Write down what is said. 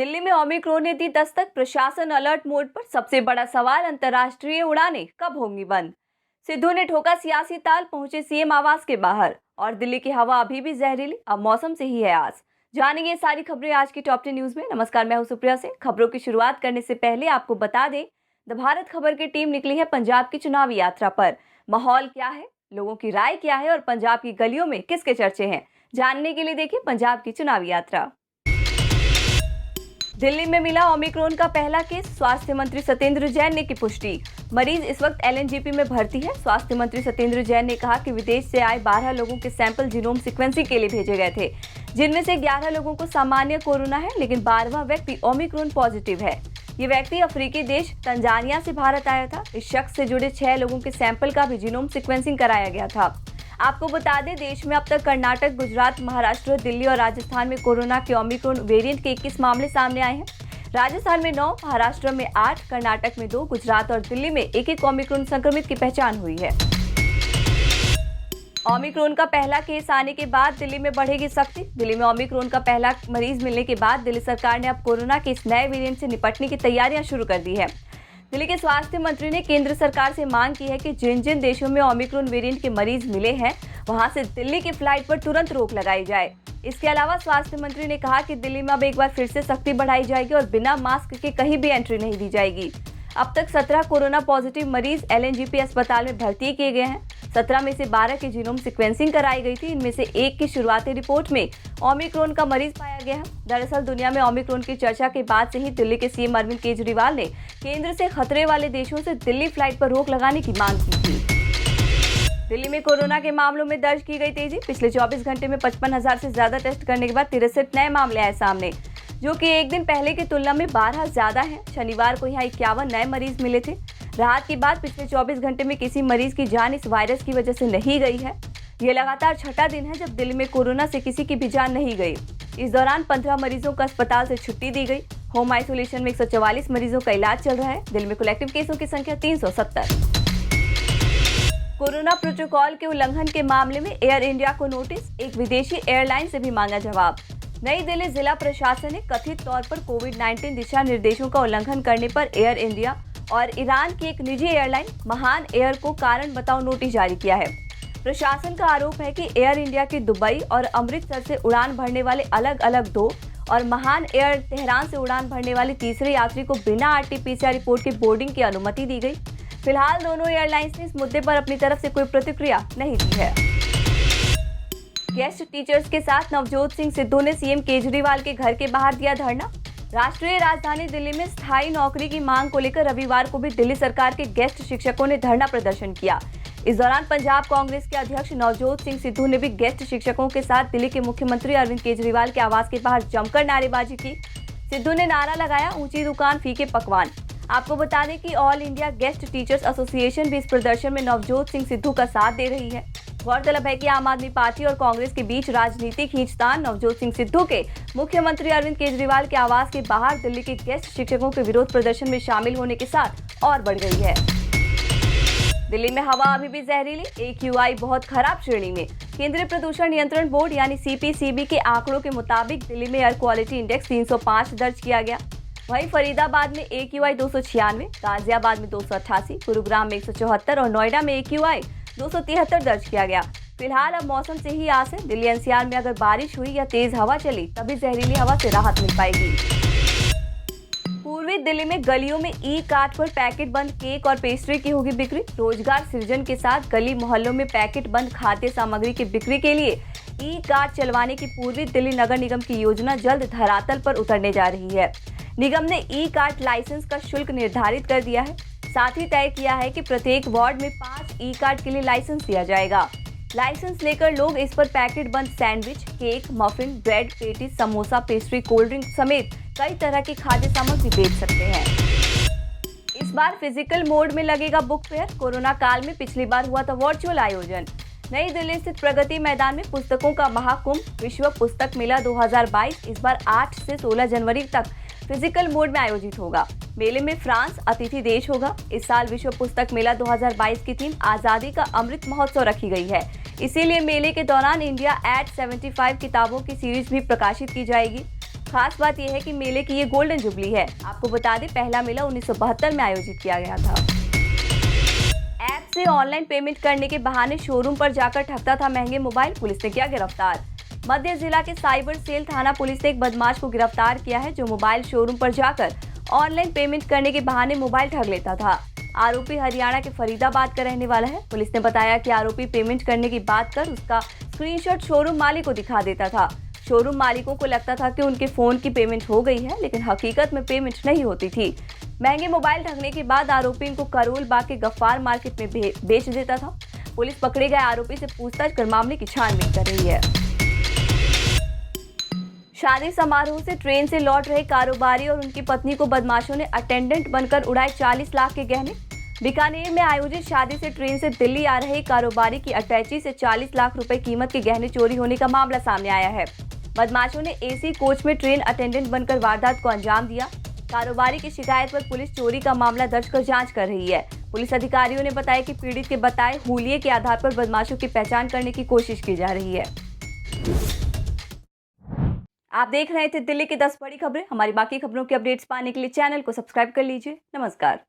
दिल्ली में ओमिक्रॉन ने दी दस्तक। प्रशासन अलर्ट मोड पर। सबसे बड़ा सवाल, अंतर्राष्ट्रीय उड़ानें कब होंगी बंद। सिद्धू ने ठोका सियासी ताल। पहुंचे सीएम आवास के बाहर। और दिल्ली की हवा अभी भी जहरीली, अब मौसम से ही है आस। जानेंगे सारी खबरें आज की टॉप 10 न्यूज में। नमस्कार, मैं हूं सुप्रिया सिंह। खबरों की शुरुआत करने से पहले आपको बता दें, द भारत खबर की टीम निकली है पंजाब की चुनावी यात्रा पर। माहौल क्या है, लोगों की राय क्या है और पंजाब की गलियों में किसके चर्चे हैं, जानने के लिए देखिए पंजाब की चुनावी यात्रा। दिल्ली में मिला ओमिक्रॉन का पहला केस। स्वास्थ्य मंत्री सत्येंद्र जैन ने की पुष्टि। मरीज इस वक्त एलएनजेपी में भर्ती है। स्वास्थ्य मंत्री सत्येंद्र जैन ने कहा कि विदेश से आए 12 लोगों के सैंपल जीनोम सीक्वेंसिंग के लिए भेजे गए थे, जिनमें से 11 लोगों को सामान्य कोरोना है, लेकिन 12वां व्यक्ति ओमिक्रॉन पॉजिटिव है। ये व्यक्ति अफ्रीकी देश तंजानिया से भारत आया था। इस शख्स से जुड़े 6 लोगों के सैंपल का भी जीनोम सीक्वेंसिंग कराया गया था। आपको बता दें, देश में अब तक कर्नाटक, गुजरात, महाराष्ट्र, दिल्ली और राजस्थान में कोरोना के ओमिक्रॉन वेरिएंट के 21 मामले सामने आए हैं। राजस्थान में 9, महाराष्ट्र में 8, कर्नाटक में 2, गुजरात और दिल्ली में एक ओमिक्रॉन संक्रमित की पहचान हुई है। ओमिक्रॉन का पहला केस आने के बाद दिल्ली में बढ़ेगी सख्ती। दिल्ली में ओमिक्रॉन का पहला मरीज मिलने के बाद दिल्ली सरकार ने अब कोरोना के इस नए वेरिएंट से निपटने की तैयारियां शुरू कर दी है। दिल्ली के स्वास्थ्य मंत्री ने केंद्र सरकार से मांग की है कि जिन जिन देशों में ओमिक्रॉन वेरिएंट के मरीज मिले हैं, वहां से दिल्ली की फ्लाइट पर तुरंत रोक लगाई जाए। इसके अलावा स्वास्थ्य मंत्री ने कहा कि दिल्ली में अब एक बार फिर से सख्ती बढ़ाई जाएगी और बिना मास्क के कहीं भी एंट्री नहीं दी जाएगी। अब तक 17 कोरोना पॉजिटिव मरीज एलएनजेपी अस्पताल में भर्ती किए गए हैं। 17 में से 12 की जीनोम सीक्वेंसिंग कराई गई थी। इनमें से एक की शुरुआती रिपोर्ट में ओमिक्रॉन का मरीज पाया गया है। दरअसल दुनिया में ओमिक्रॉन की चर्चा के बाद से ही दिल्ली के सीएम अरविंद केजरीवाल ने केंद्र से खतरे वाले देशों से दिल्ली फ्लाइट पर रोक लगाने की मांग की थी। दिल्ली में कोरोना के मामलों में दर्ज की गई तेजी। पिछले 24 घंटे में 55,000 से ज्यादा टेस्ट करने के बाद 63 नए मामले आए सामने, जो कि एक दिन पहले की तुलना में 12 ज्यादा है। शनिवार को यहाँ 51 नए मरीज मिले थे। राहत के बाद पिछले 24 घंटे में किसी मरीज की जान इस वायरस की वजह से नहीं गई है। ये लगातार छठा दिन है जब दिल्ली में कोरोना से किसी की भी जान नहीं गई। इस दौरान 15 मरीजों को अस्पताल से छुट्टी दी गई। होम आइसोलेशन में 144 मरीजों का इलाज चल रहा है। दिल्ली में कुल एक्टिव केसों की संख्या 370। कोरोना प्रोटोकॉल के उल्लंघन के मामले में एयर इंडिया को नोटिस। एक विदेशी एयरलाइन से भी मांगा जवाब। नई दिल्ली जिला प्रशासन ने कथित तौर पर कोविड-19 दिशा निर्देशों का उल्लंघन करने पर एयर इंडिया और ईरान की एक निजी एयरलाइन महान एयर को कारण बताओ नोटिस जारी किया है। प्रशासन का आरोप है कि एयर इंडिया के दुबई और अमृतसर से उड़ान भरने वाले अलग अलग 2 और महान एयर तेहरान से उड़ान भरने वाले तीसरे यात्री को बिना RT-PCR रिपोर्ट के बोर्डिंग की अनुमति दी गई। फिलहाल दोनों एयरलाइंस ने इस मुद्दे पर अपनी तरफ से कोई प्रतिक्रिया नहीं दी है। गेस्ट टीचर्स के साथ नवजोत सिंह सिद्धू ने सीएम केजरीवाल के घर के बाहर दिया धरना। राष्ट्रीय राजधानी दिल्ली में स्थायी नौकरी की मांग को लेकर रविवार को भी दिल्ली सरकार के गेस्ट शिक्षकों ने धरना प्रदर्शन किया। इस दौरान पंजाब कांग्रेस के अध्यक्ष नवजोत सिंह सिद्धू ने भी गेस्ट शिक्षकों के साथ दिल्ली के मुख्यमंत्री अरविंद केजरीवाल के आवास के बाहर जमकर नारेबाजी की। सिद्धू ने नारा लगाया, ऊंची दुकान फीके पकवान। आपको बता दें कि all India guest teachers association भी इस प्रदर्शन में नवजोत सिंह सिद्धू का साथ दे रही है। गौरतलब है कि आम आदमी पार्टी और कांग्रेस के बीच राजनीतिक खींचतान नवजोत सिंह सिद्धू के मुख्यमंत्री अरविंद केजरीवाल के आवास के बाहर दिल्ली के गेस्ट शिक्षकों के विरोध प्रदर्शन में शामिल होने के साथ और बढ़ गई है। दिल्ली में हवा अभी भी जहरीली। AQI बहुत खराब श्रेणी में। केंद्रीय प्रदूषण नियंत्रण बोर्ड यानी CPCB के आंकड़ों के मुताबिक दिल्ली में एयर क्वालिटी इंडेक्स 305 दर्ज किया गया। वहीं फरीदाबाद में AQI 296, गाजियाबाद में 288, गुरुग्राम में 174 और नोएडा में AQI 273 दर्ज किया गया। फिलहाल अब मौसम से ही आस है। दिल्ली NCR में अगर बारिश हुई या तेज हवा चली तभी जहरीली हवा से राहत मिल पाएगी। पूर्वी दिल्ली में गलियों में ई-कार्ट पर पैकेट बंद केक और पेस्ट्री की होगी बिक्री। रोजगार सृजन के साथ गली मोहल्लों में पैकेट बंद खाद्य सामग्री की बिक्री के लिए ई-कार्ट चलवाने की पूर्वी दिल्ली नगर निगम की योजना जल्द धरातल पर उतरने जा रही है। निगम ने ई-कार्ट लाइसेंस का शुल्क निर्धारित कर दिया है। साथ ही तय किया है कि प्रत्येक वार्ड में 5 ई-कार्ट के लिए लाइसेंस दिया जाएगा। लाइसेंस लेकर लोग इस पर पैकेट बंद sandwich, cake, muffin, bread, patties, samosa, pastry, cold drink समेत कई तरह की खाद्य सामग्री बेच सकते हैं। इस बार फिजिकल मोड में लगेगा बुक फेयर। कोरोना काल में पिछली बार हुआ था वर्चुअल आयोजन। नई दिल्ली स्थित प्रगति मैदान में पुस्तकों का महाकुंभ विश्व पुस्तक मेला 2022 इस बार 8 से 16 जनवरी तक फिजिकल मोड में आयोजित होगा। मेले में फ्रांस अतिथि देश होगा। इस साल विश्व पुस्तक मेला 2022 की थीम आजादी का अमृत महोत्सव रखी गई है। इसीलिए मेले के दौरान इंडिया एट 75 किताबों की सीरीज भी प्रकाशित की जाएगी। खास बात यह है कि मेले की ये गोल्डन जुबली है। आपको बता दें, पहला मेला 1972 में आयोजित किया गया था। ऐप से ऑनलाइन पेमेंट करने के बहाने शोरूम पर जाकर ठगता था महंगे मोबाइल, पुलिस ने किया गिरफ्तार। मध्य जिला के साइबर सेल थाना पुलिस ने एक बदमाश को गिरफ्तार किया है, जो मोबाइल शोरूम पर जाकर ऑनलाइन पेमेंट करने के बहाने मोबाइल ठग लेता था। आरोपी हरियाणा के फरीदाबाद का रहने वाला है। पुलिस ने बताया कि आरोपी पेमेंट करने की बात कर उसका स्क्रीनशॉट शोरूम मालिक को दिखा देता था। शोरूम मालिकों को लगता था कि उनके फोन की पेमेंट हो गई है, लेकिन हकीकत में पेमेंट नहीं होती थी। महंगे मोबाइल ठगने के बाद आरोपी इनको करोल बाग के गफ्फार मार्केट में बेच देता था। पुलिस पकड़े गए आरोपी से पूछताछ कर मामले की छानबीन कर रही है। शादी समारोह से ट्रेन से लौट रहे कारोबारी और उनकी पत्नी को बदमाशों ने अटेंडेंट बनकर उड़ाए 40 लाख के गहने। बीकानेर में आयोजित शादी से ट्रेन से दिल्ली आ रहे कारोबारी की अटैची से 40 लाख रुपए कीमत के गहने चोरी होने का मामला सामने आया है। बदमाशों ने एसी कोच में ट्रेन अटेंडेंट बनकर वारदात को अंजाम दिया। कारोबारी की शिकायत पर पुलिस चोरी का मामला दर्ज कर जांच कर रही है। पुलिस अधिकारियों ने बताया कि पीड़ित के बताए हुलिये के आधार पर बदमाशों की पहचान करने की कोशिश की जा रही है। आप देख रहे थे दिल्ली की 10 बड़ी खबरें। हमारी बाकी खबरों की अपडेट्स पाने के लिए चैनल को सब्सक्राइब कर लीजिए। नमस्कार।